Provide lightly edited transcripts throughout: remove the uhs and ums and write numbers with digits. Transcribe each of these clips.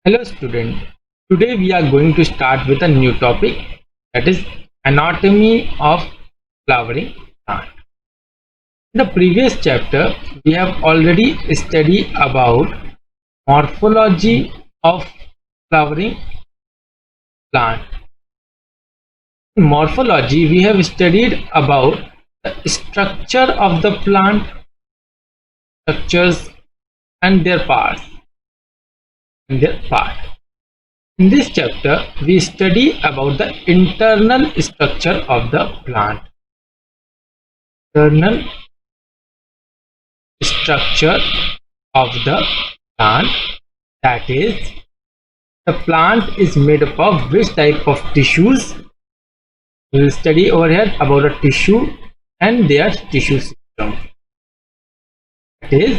Hello student, today we are going to start with a new topic, that is anatomy of flowering plant. In the previous chapter we have already studied about morphology of flowering plant. In morphology we have studied about the structure of the plant, structures and their parts and their part. In this chapter, we study about the internal structure of the plant. Internal structure of the plant, that is, the plant is made up of which type of tissues. We will study over here about a tissue and their tissue system. That is,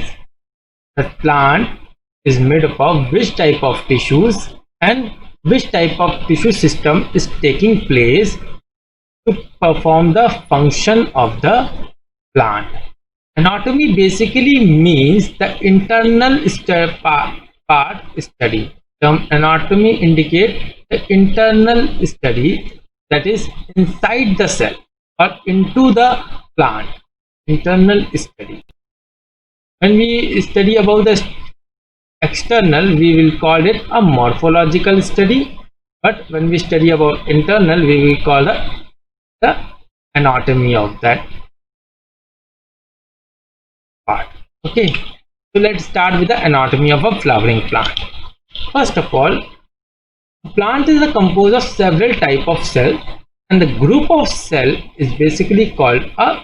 the plant is made up of which type of tissues and which type of tissue system is taking place to perform the function of the plant. Anatomy basically means the internal part study. Term anatomy indicate the internal study, that is inside the cell or into the plant. Internal study. When we study about the external, we will call it a morphological study, but when we study about internal, we will call the anatomy of that part. Okay, so let's start with the anatomy of a flowering plant. First of all, a plant is composed of several types of cells, and the group of cell is basically called a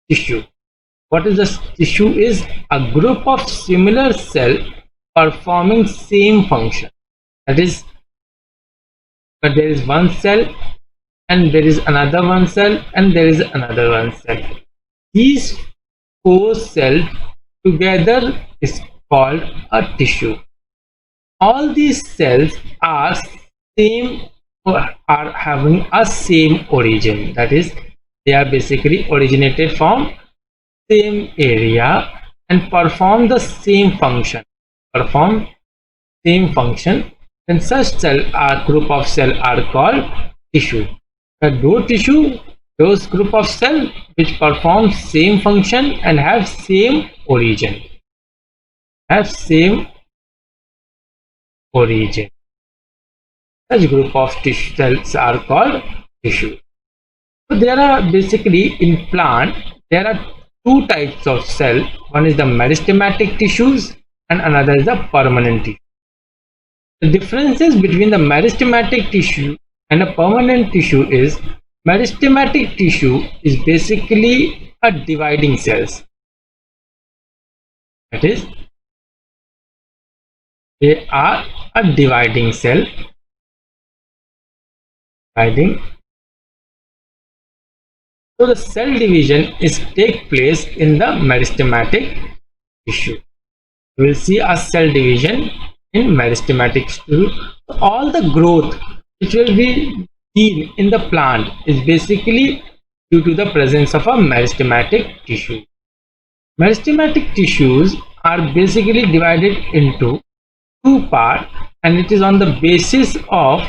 tissue. What is the tissue? Is a group of similar cells performing same function. That is, there is one cell and there is another one cell and there is another one cell. These four cells together is called a tissue. All these cells are having a same origin. That is, they are basically originated from same area and perform the same function. Then such cell or group of cell are called tissue. Those group of cell which perform same function and have same origin. Such group of tissue cells are called tissue. So there are basically in plant there are two types of cell. One is the meristematic tissues and another is the permanent tissue. The differences between the meristematic tissue and a permanent tissue is meristematic tissue is basically a dividing cells. That is, they are a dividing cell. So the cell division is take place in the meristematic tissue. We will see a cell division in meristematic tissue. All the growth which will be seen in the plant is basically due to the presence of a meristematic tissue. Meristematic tissues are basically divided into two parts, and it is on the basis of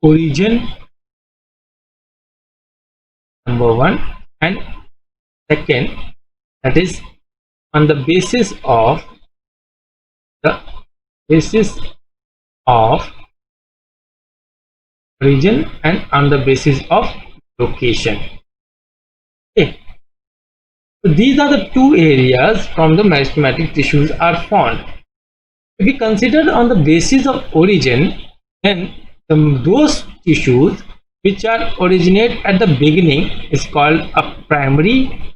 origin, number one, and second, that is on the basis of origin and on the basis of location. Okay. So these are the two areas from the meristematic tissues are found. If we consider on the basis of origin, then those tissues which are originate at the beginning is called a primary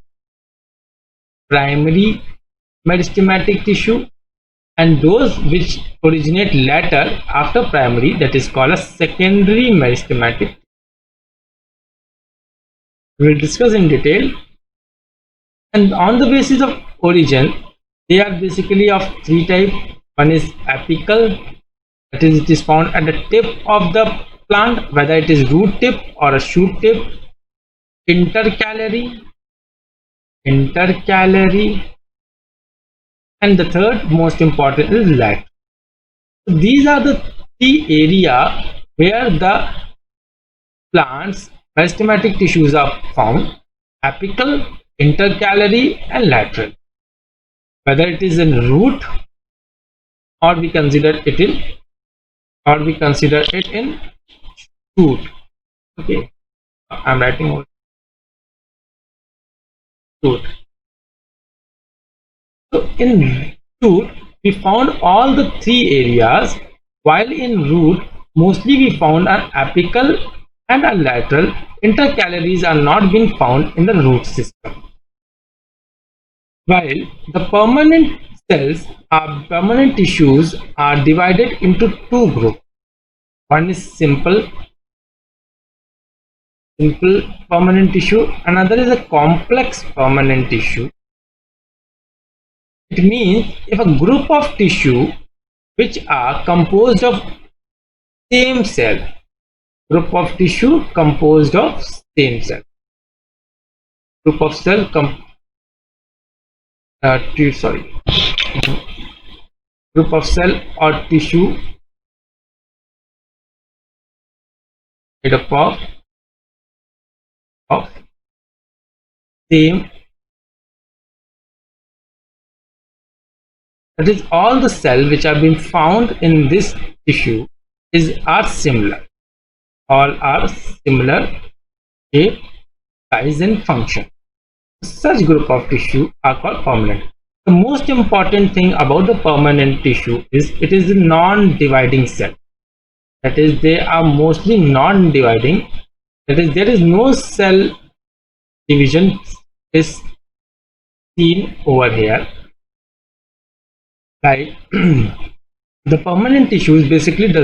meristematic tissue, and those which originate later after primary, that is called a secondary meristematic. We will discuss in detail. And on the basis of origin, they are basically of three types. One is apical, that is, it is found at the tip of the plant, whether it is root tip or a shoot tip. Intercalary, and the third most important is lateral. So these are the three areas where the plant's meristematic tissues are found: apical, intercalary, and lateral. Whether it is in root or we consider it in shoot. Okay, I'm writing over shoot. So in shoot we found all the three areas, while in root mostly we found an apical and a lateral. Intercalaries are not being found in the root system. While the permanent tissues are divided into two groups. One is simple permanent tissue, another is a complex permanent tissue. It means if a group of tissue which are composed of same cell, group of tissue composed of same cell, group of cell group of cell or tissue made up of same, that is, all the cells which have been found in this tissue are similar. All are similar shape, size, and function. Such group of tissue are called permanent. The most important thing about the permanent tissue is it is a non-dividing cell. That is, they are mostly non-dividing. That is, there is no cell division is seen over here. Like the permanent tissues basically the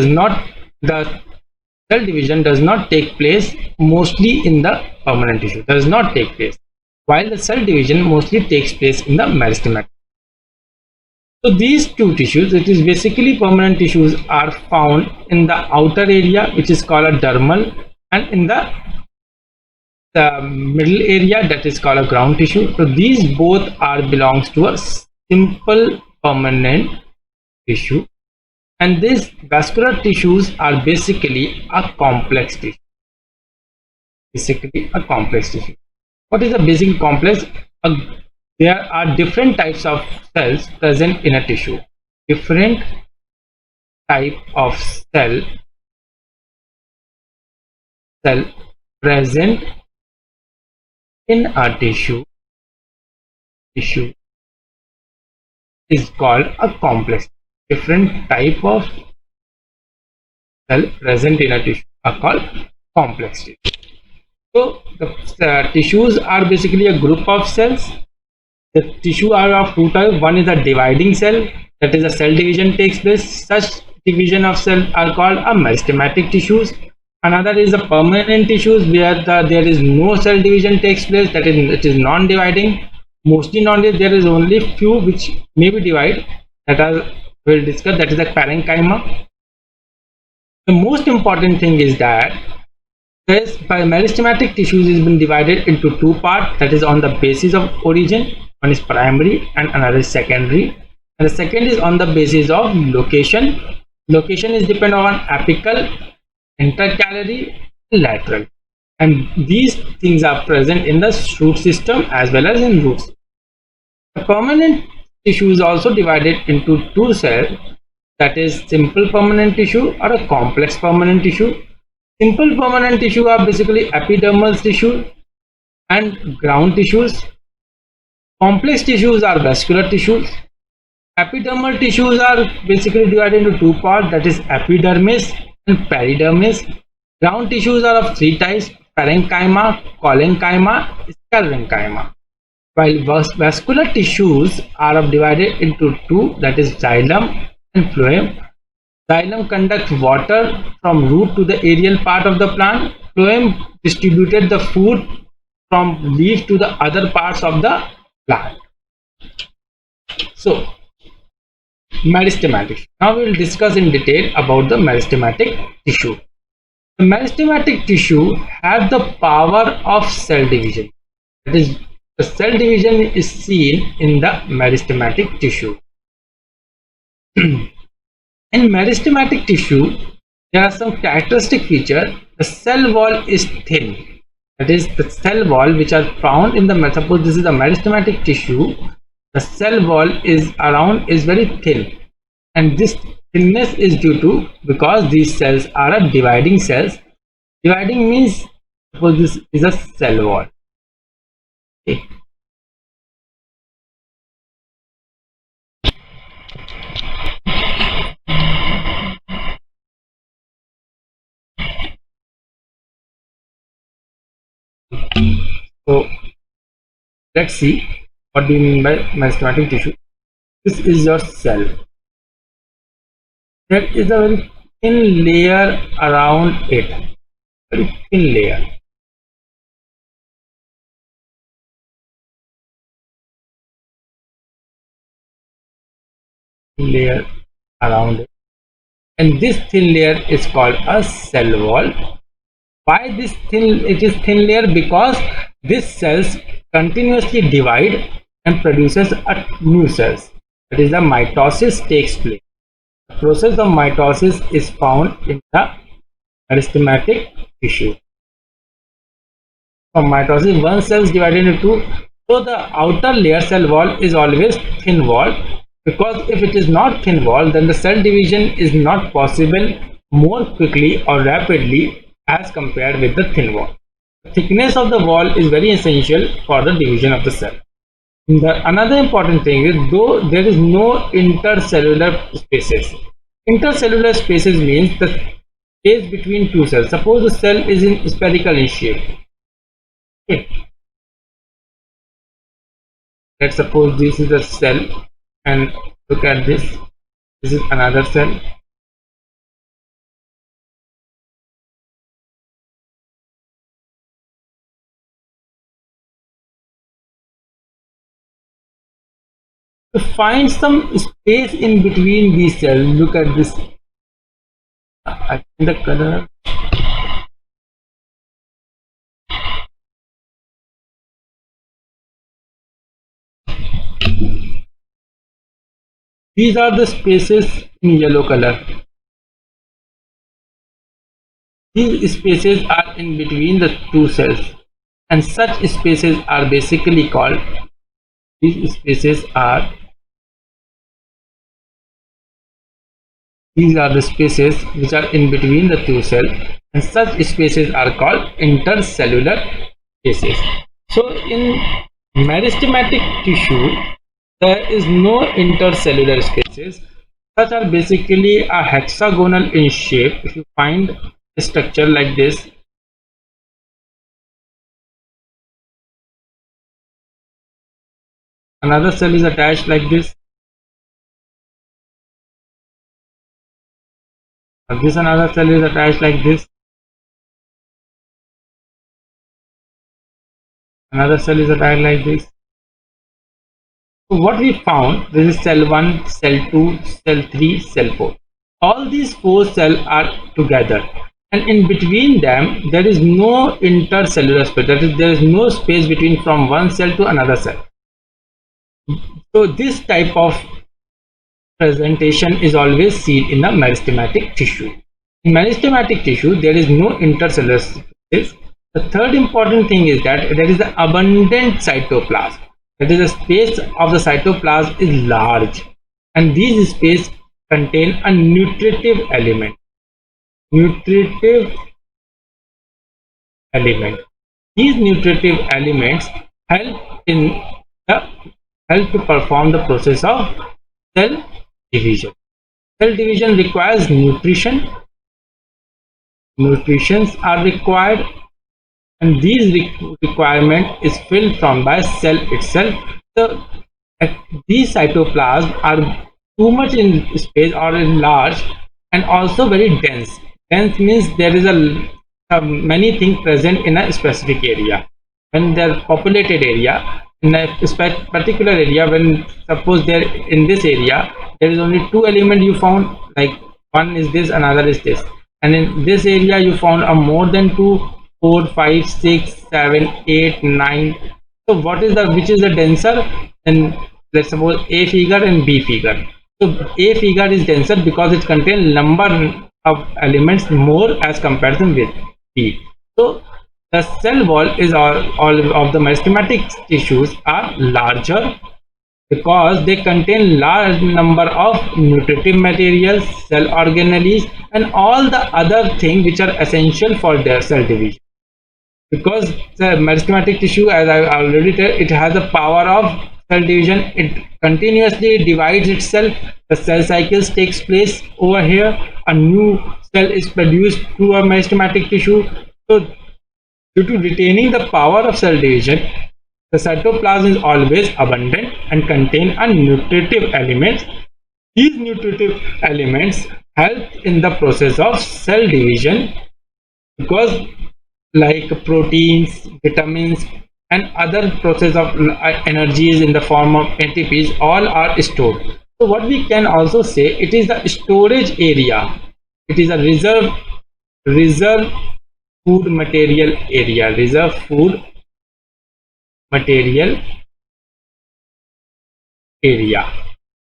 cell division does not take place mostly in the permanent tissue, does not take place, while the cell division mostly takes place in the meristematic. So these two tissues, it is basically permanent tissues, are found in the outer area which is called a dermal, and in the middle area that is called a ground tissue. So these both belongs to a simple permanent tissue, and these vascular tissues are basically a complex tissue. What is a basic complex? There are different types of cells present in a tissue. Different type of cell present in a tissue is called a complex. Different type of cell present in a tissue are called complex tissue. So the tissues are basically a group of cells. The tissue are of two types. One is a dividing cell, that is, a cell division takes place. Such division of cell are called a meristematic tissues. Another is the permanent tissues where there is no cell division takes place, that is, it is non-dividing. Mostly non-dividing, there is only few which may be divided, that we'll discuss, that is the parenchyma. The most important thing is that this meristematic tissues has been divided into two parts, that is on the basis of origin. One is primary and another is secondary, and the second is on the basis of location. Location is dependent on apical, intercalary, and lateral, and these things are present in the shoot system as well as in roots. The permanent tissue is also divided into two cells, that is simple permanent tissue or a complex permanent tissue. Simple permanent tissue are basically epidermal tissue and ground tissues. Complex tissues are vascular tissues. Epidermal tissues are basically divided into two parts, that is epidermis and peridermis. Ground tissues are of three types: parenchyma, collenchyma, sclerenchyma. While vascular tissues are divided into two, that is xylem and phloem. Xylem conducts water from root to the aerial part of the plant. Phloem distributed the food from leaf to the other parts of the plant. So, meristematic. Now we will discuss in detail about the meristematic tissue. The meristematic tissue has the power of cell division. That is, the cell division is seen in the meristematic tissue. In meristematic tissue, there are some characteristic features. The cell wall is thin. That is, the cell wall which are found in the, suppose this is a meristematic tissue, the cell wall is very thin, and this thinness is due to because these cells are a dividing cells. Dividing means, suppose this is a cell wall. Okay. So let's see what do you mean by meristematic tissue. This is your cell. There is a very thin layer around it, very thin layer. Layer around it, and this thin layer is called a cell wall. Why this thin? It is thin layer because these cells continuously divide and produces a new cells. That is, the mitosis takes place. The process of mitosis is found in the meristematic tissue. From mitosis, one cell is divided into two. So the outer layer cell wall is always thin wall, because if it is not thin wall, then the cell division is not possible more quickly or rapidly as compared with the thin wall. The thickness of the wall is very essential for the division of the cell. Another important thing is, though there is no intercellular spaces. Intercellular spaces means the space between two cells. Suppose the cell is in spherical in shape. Okay. Let's suppose this is a cell, and look at this. This is another cell. To find some space in between these cells, look at this. I think the color. These are the spaces in yellow color. These spaces are in between the two cells, and such spaces are basically called, these are the spaces which are in between the two cells, and such spaces are called intercellular spaces. So in meristematic tissue, there is no intercellular spaces. Such are basically a hexagonal in shape. If you find a structure like this, another cell is attached like this, this another cell is attached like this, another cell is attached like this. So what we found, this is cell 1, cell 2, cell 3, cell 4. All these 4 cells are together, and in between them there is no intercellular space. That is, there is no space between from one cell to another cell. So this type of presentation is always seen in the meristematic tissue. In meristematic tissue, there is no intercellular space. The third important thing is that there is an abundant cytoplasm. That is, the space of the cytoplasm is large, and these spaces contain a nutritive element. These nutritive elements help to perform the process of cell division. Cell division requires nutrition. Nutrients are required, and these requirement is filled from by cell itself. So these cytoplasms are too much in space or in large, and also very dense. Dense means there is a many things present in a specific area. When they're populated area, in a particular area, when suppose there in this area there is only 2 elements you found, like one is this, another is this, and in this area you found a more than 2, 4, 5, 6, 7, 8, 9. So what is which is the denser? And let's suppose A figure and B figure. So A figure is denser because it contains number of elements more as comparison with B. So the cell wall is all of the meristematic tissues are larger because they contain large number of nutritive materials, cell organelles, and all the other things which are essential for their cell division. Because the meristematic tissue, as I already said, it has the power of cell division. It continuously divides itself. The cell cycles takes place over here. A new cell is produced through a meristematic tissue. So due to retaining the power of cell division, the cytoplasm is always abundant and contain a nutritive elements. These nutritive elements help in the process of cell division because like proteins, vitamins, and other process of energies in the form of ATPs all are stored. So what we can also say, it is the storage area. It is a reserve food material area. Reserve food material area.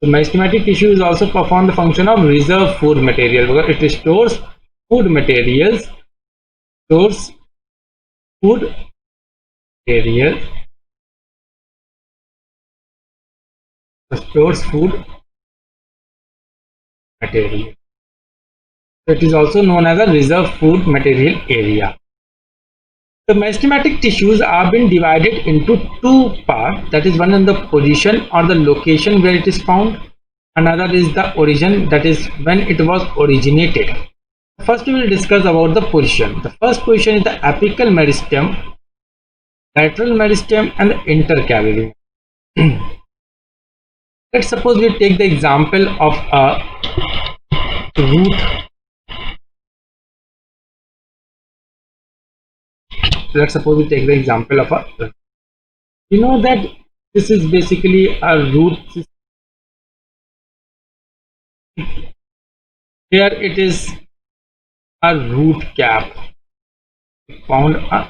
The meristematic tissue is also perform the function of reserve food material because it stores food materials, stores food material, stores food material. So it is also known as a reserve food material area. The meristematic tissues are been divided into two parts. That is, one in the position or the location where it is found. Another is the origin, that is when it was originated. First we will discuss about the position. The first position is the apical meristem, lateral meristem, and the intercavity. Let's suppose we take the example of a root. Let's suppose we take the example of a, you know that this is basically a root. Here it is a root cap. We found a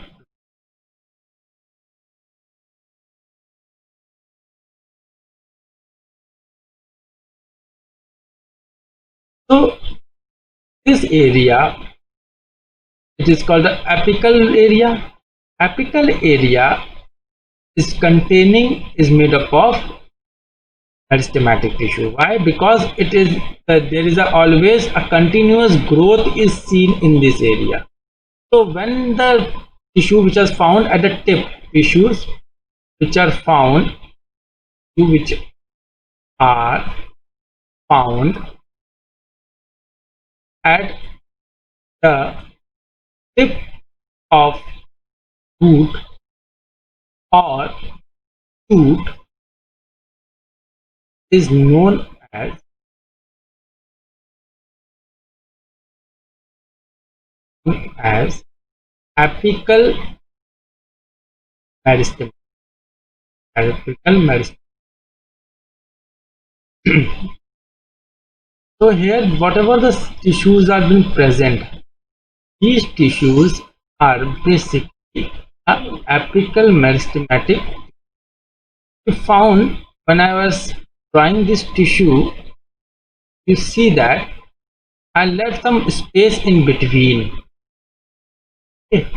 so this area, it is called the apical area. Apical area is made up of meristematic tissue. Why? Because it is there is always a continuous growth is seen in this area. So when the tissue which is found at the tip, tissues which are found at the tip of root or shoot is known as apical meristem. Apical meristem. So here, whatever the tissues are being present, these tissues are basically apical meristematic. We found when I was drawing this tissue, you see that I left some space in between. Okay.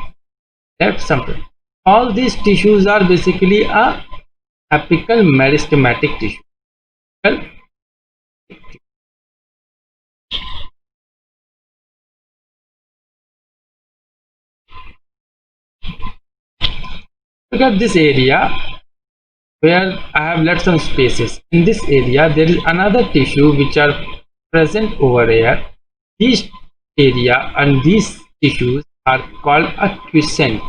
Left something. All these tissues are basically a apical meristematic tissue. Well, look at this area where I have left some spaces. In this area, there is another tissue which are present over here. These area and these tissues are called a quiescent.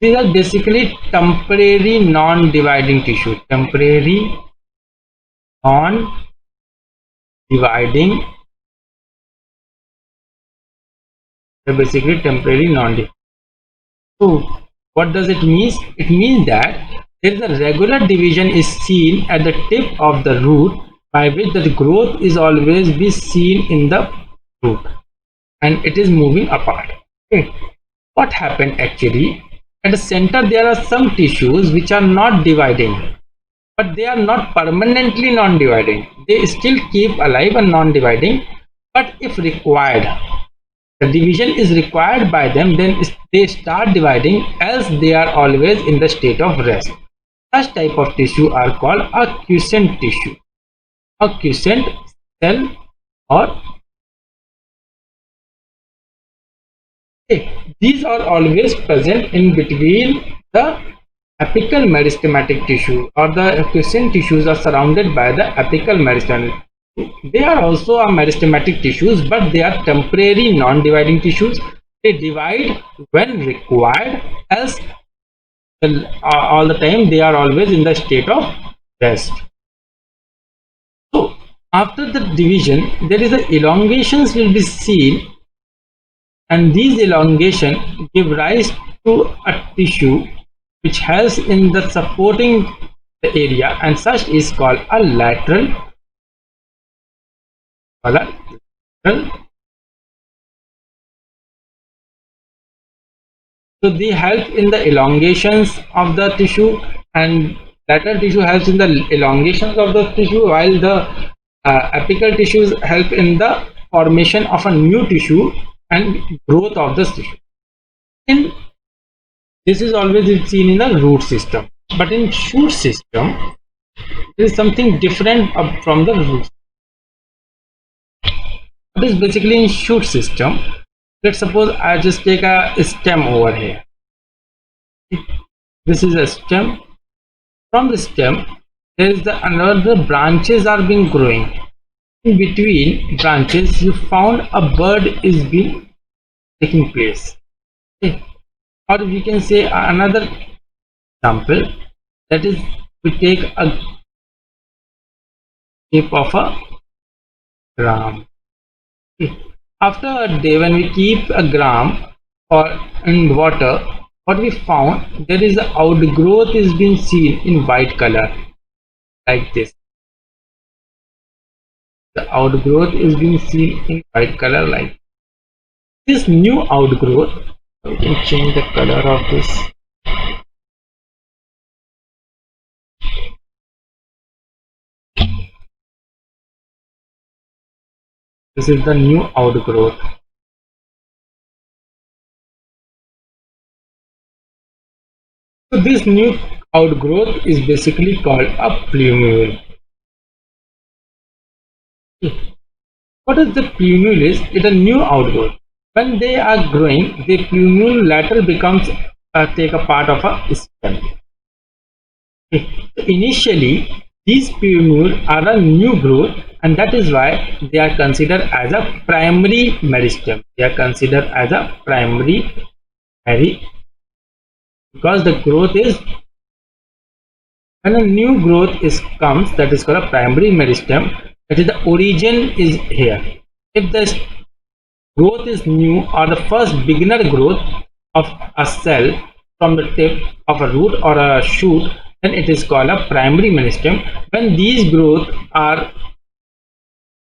These are basically temporary non-dividing tissue. Temporary non-dividing. They're basically temporary non-dividing. So what does it mean? It means that there is a regular division is seen at the tip of the root, by which the growth is always be seen in the root and it is moving apart. Okay. What happened actually? At the center there are some tissues which are not dividing, but they are not permanently non-dividing. They still keep alive and non-dividing, but if required, the division is required by them, then they start dividing, else they are always in the state of rest. Such type of tissue are called a quiescent tissue, a quiescent cell, or these are always present in between the apical meristematic tissue, or the quiescent tissues are surrounded by the apical meristematic. They are also a meristematic tissues, but they are temporary non-dividing tissues. They divide when required, else all the time they are always in the state of rest. So after the division, there is a elongations will be seen, and these elongation give rise to a tissue which has in the supporting the area, and such is called a lateral. So they help in the elongations of the tissue, and lateral tissue helps in the elongations of the tissue, while the apical tissues help in the formation of a new tissue and growth of the tissue. And this is always seen in the root system, but in shoot system there is something different from the root. What is basically in shoot system? Let's suppose I just take a stem over here. This is a stem. From the stem there is the another branches are being growing. In between branches you found a bud is being taking place. Okay. Or we can say another example, that is we take a shape of a gram. Okay. After a day, when we keep a gram or in water, what we found, there is a outgrowth is being seen in white color, like this. The outgrowth is being seen in white color like this. New outgrowth, we can change the color of this. This is the new outgrowth. So this new outgrowth is basically called a plumule. What is the plumule is? It's a new outgrowth. When they are growing, the plumule lateral becomes take a part of a stem. Initially, these plumule are a new growth, and that is why they are considered as a primary meristem. They are considered as a primary because the growth is, when a new growth is comes, that is called a primary meristem. That is, the origin is here. If the growth is new, or the first beginner growth of a cell from the tip of a root or a shoot, then it is called a primary meristem. When these growth are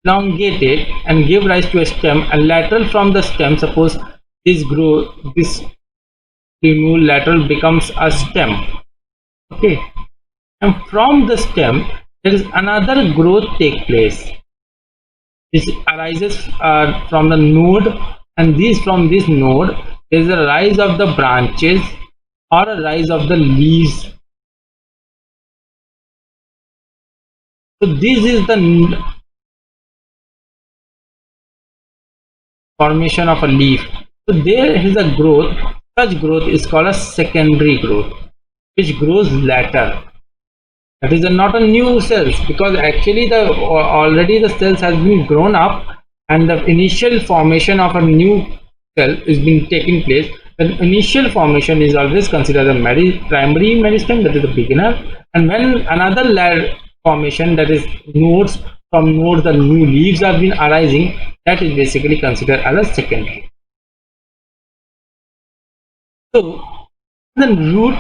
elongated and give rise to a stem, and lateral from the stem, suppose this growth, this plumule lateral becomes a stem. Okay, and from the stem there is another growth take place. This arises from the node, and from this node there is a rise of the branches or a rise of the leaves. So this is the formation of a leaf. So there is a growth. Such growth is called a secondary growth, which grows later. That is not a new cells, because actually already the cells has been grown up, and the initial formation of a new cell is being taking place. The initial formation is always considered a primary meristem, that is the beginner, and when another formation, that is nodes, from nodes the new leaves have been arising, that is basically considered as a secondary. So the root,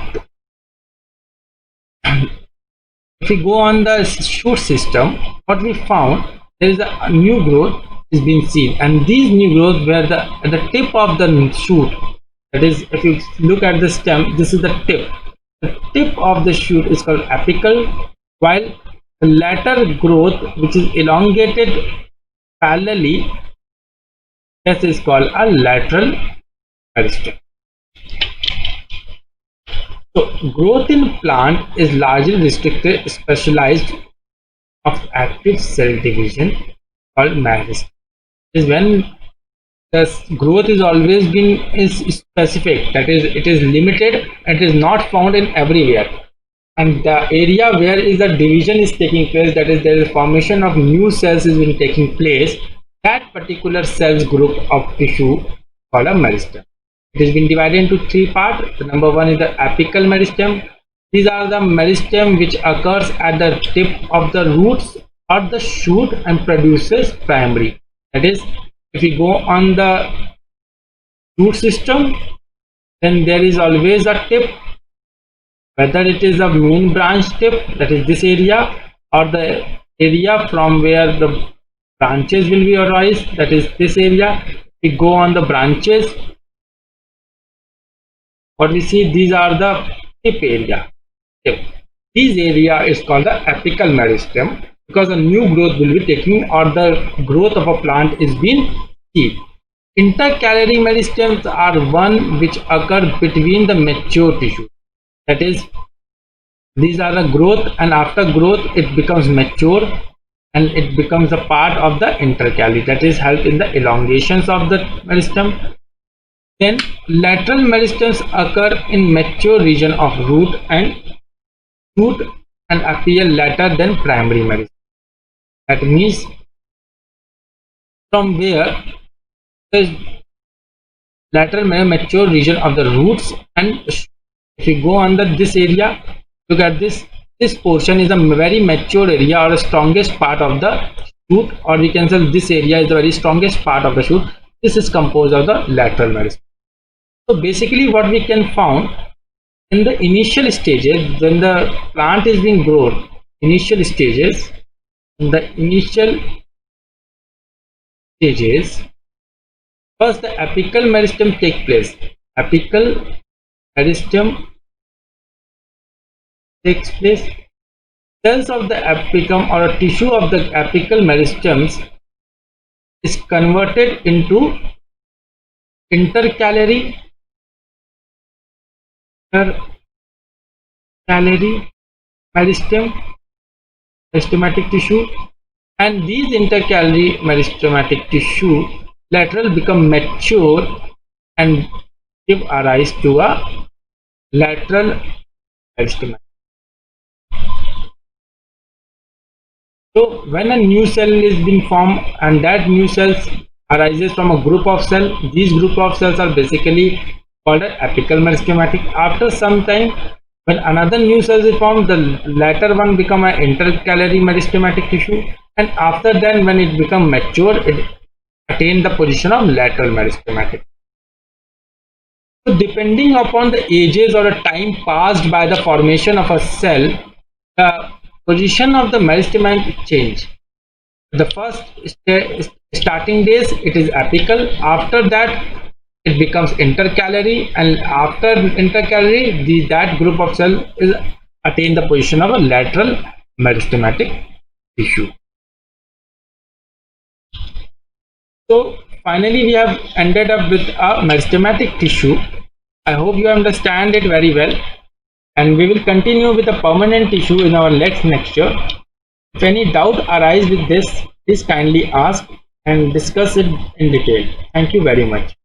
if we go on the shoot system, what we found, there is a new growth is being seen, and these new growth where at the tip of the shoot, That is, if you look at the stem, this is the tip. The tip of the shoot is called apical, while the lateral growth, which is elongated parallelly, this is called a lateral meristem. So growth in plant is largely restricted, specialized of active cell division called meristem. Is when the growth is always been is specific, that is, it is limited, it is not found in everywhere, and the area where is the division is taking place, that is, there is formation of new cells is been taking place, that particular cells group of tissue called a meristem. It has been divided into three parts. The number one is the apical meristem. These are the meristem which occurs at the tip of the roots or the shoot and produces primary. That is, if we go on the root system, then there is always a tip, whether it is a main branch tip, that is this area, or the area from where the branches will be arise, that is this area. We go on the branches, what we see, these are the tip area. This area is called the apical meristem, because a new growth will be taking, or the growth of a plant is being seen. Intercalary meristems are one which occur between the mature tissue. That is, these are the growth, and after growth it becomes mature and it becomes a part of the intercalary, that is, help in the elongations of the meristem. Then lateral meristems occur in mature region of root and shoot and appear later than primary meristem. That means from where the lateral mature region of the roots, and if you go under this area, look at this portion is a very mature area or the strongest part of the shoot, or we can say this area is the very strongest part of the shoot. This is composed of the lateral meristem. So basically what we can find in the initial stages, when the plant is being grown, initial stages, in the initial stages, first the apical meristem take place. Apical meristem takes place. Cells of the apicum or a tissue of the apical meristems is converted into intercalary meristematic tissue, and these intercalary meristematic tissue lateral become mature and give rise to a lateral meristematic. So when a new cell is being formed and that new cells arises from a group of cells, these group of cells are basically called an apical meristematic. After some time, when another new cell is formed, the latter one become an intercalary meristematic tissue, and after that, when it become mature, it attain the position of lateral meristematic. So depending upon the ages or the time passed by the formation of a cell, the position of the meristematic change. The first starting days it is apical, after that it becomes intercalary, and after intercalary that group of cell is attain the position of a lateral meristematic tissue. So finally we have ended up with a meristematic tissue. I hope you understand it very well, and we will continue with the permanent tissue in our next lecture. If any doubt arises with this, please kindly ask and discuss it in detail. Thank you very much.